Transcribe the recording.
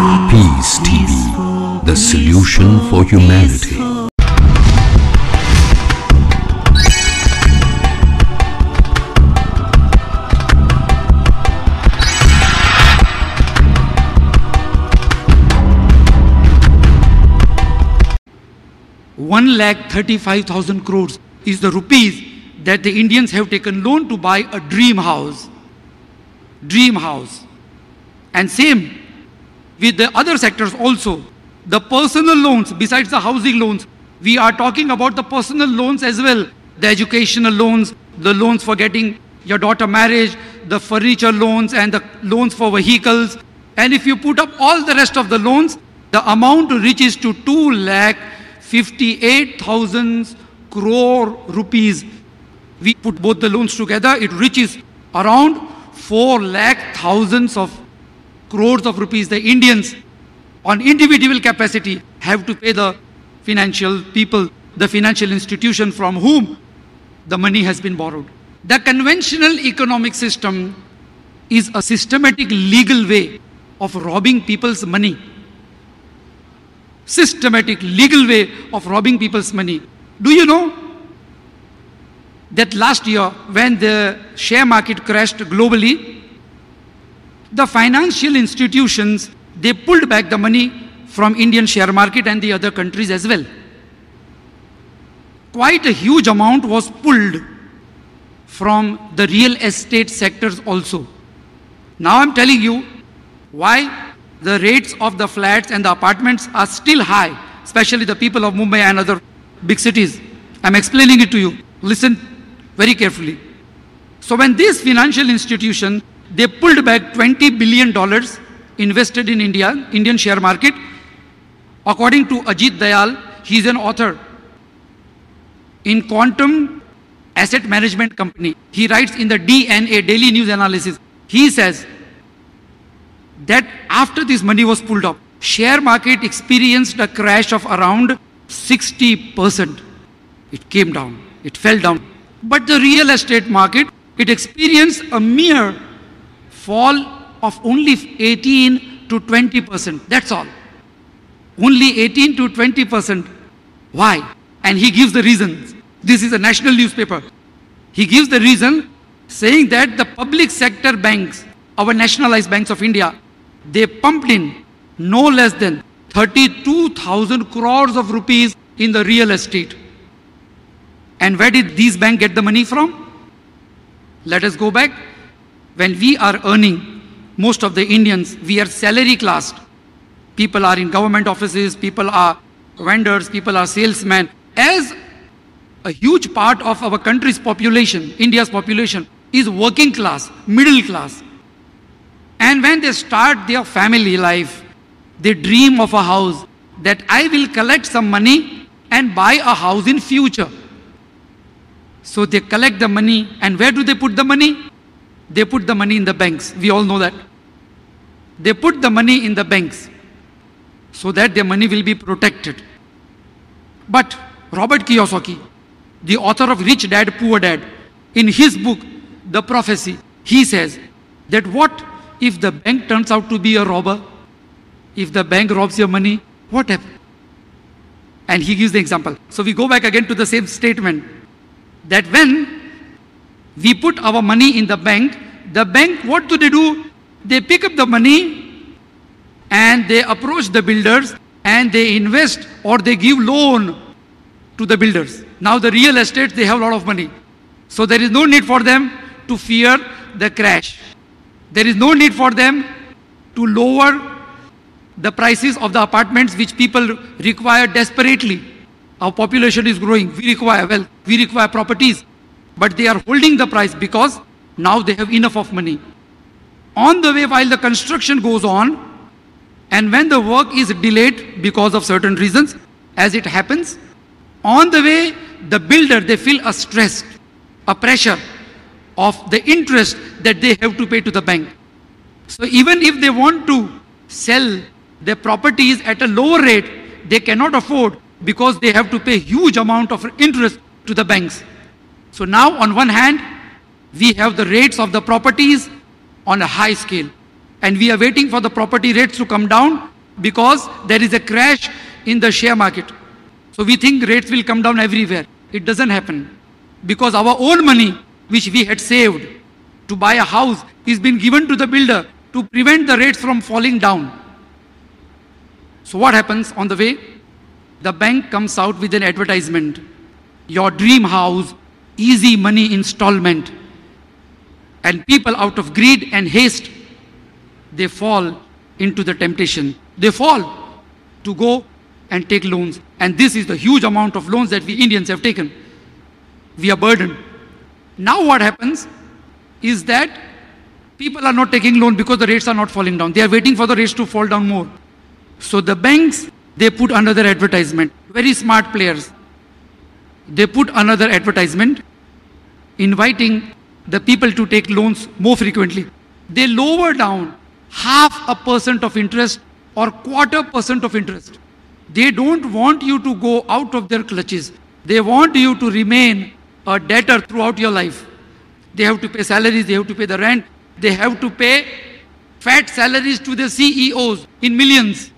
Peace TV, the solution for humanity. One lakh 35,000 crores is the rupees that the Indians have taken loan to buy a dream house. Dream house. And same with the other sectors also. The personal loans, besides the housing loans, we are talking about the personal loans as well. The educational loans, the loans for getting your daughter married, the furniture loans and the loans for vehicles. And if you put up all the rest of the loans, the amount reaches to 2,58,000 crore rupees. We put both the loans together, it reaches around 4,00,000 of crores of rupees. The Indians on individual capacity have to pay the financial people, the financial institution from whom the money has been borrowed. The conventional economic system is a systematic legal way of robbing people's money. Systematic legal way of robbing people's money. Do you know that last year when the share market crashed globally, the financial institutions, they pulled back the money from Indian share market and the other countries as well. Quite a huge amount was pulled from the real estate sectors also. Now I'm telling you why the rates of the flats and the apartments are still high, especially the people of Mumbai and other big cities. I'm explaining it to you. Listen very carefully. So when this financial institution, they pulled back $20 billion invested in Indian share market. According to Ajit Dayal, he's an author in Quantum Asset Management Company. He writes in the DNA, Daily News Analysis. He says that after this money was pulled up, share market experienced a crash of around 60%. It came down, it fell down. But the real estate market, it experienced a mere fall of only 18 to 20%. That's all. Only 18 to 20%. Why? And he gives the reasons. This is a national newspaper. He gives the reason saying that the public sector banks, our nationalized banks of India, they pumped in no less than 32,000 crores of rupees in the real estate. And where did these banks get the money from? Let us go back. When we are earning, most of the Indians, we are salary classed. People are in government offices, people are vendors, people are salesmen. As a huge part of our country's population, India's population, is working class, middle class. And when they start their family life, they dream of a house that I will collect some money and buy a house in future. So they collect the money, and where do they put the money? They put the money in the banks. We all know that. They put the money in the banks so that their money will be protected. But Robert Kiyosaki, the author of Rich Dad, Poor Dad, in his book, The Prophecy, he says that what if the bank turns out to be a robber? If the bank robs your money, what happens? And he gives the example. So we go back again to the same statement, that when we put our money in the bank, what do? They pick up the money and they approach the builders and they invest or they give loan to the builders. Now the real estate, they have a lot of money. So there is no need for them to fear the crash. There is no need for them to lower the prices of the apartments which people require desperately. Our population is growing. We require wealth. We require properties. But they are holding the price because now they have enough of money. On the way, while the construction goes on, and when the work is delayed because of certain reasons, as it happens, on the way, the builder, they feel a stress, a pressure of the interest that they have to pay to the bank. So even if they want to sell their properties at a lower rate, they cannot afford because they have to pay huge amount of interest to the banks. So now on one hand, we have the rates of the properties on a high scale, and we are waiting for the property rates to come down because there is a crash in the share market. So we think rates will come down everywhere. It doesn't happen, because our own money, which we had saved to buy a house, is being given to the builder to prevent the rates from falling down. So what happens on the way? The bank comes out with an advertisement. Your dream house, easy money installment. And people, out of greed and haste, they fall into the temptation. They fall to go and take loans. And this is the huge amount of loans that we Indians have taken. We are burdened. Now what happens is that people are not taking loan because the rates are not falling down. They are waiting for the rates to fall down more. So the banks, they put another advertisement. Very smart players. They put another advertisement inviting the people to take loans more frequently. They lower down 0.5% of interest or 0.25% of interest. They don't want you to go out of their clutches. They want you to remain a debtor throughout your life. They have to pay salaries, they have to pay the rent, they have to pay fat salaries to the CEOs in millions.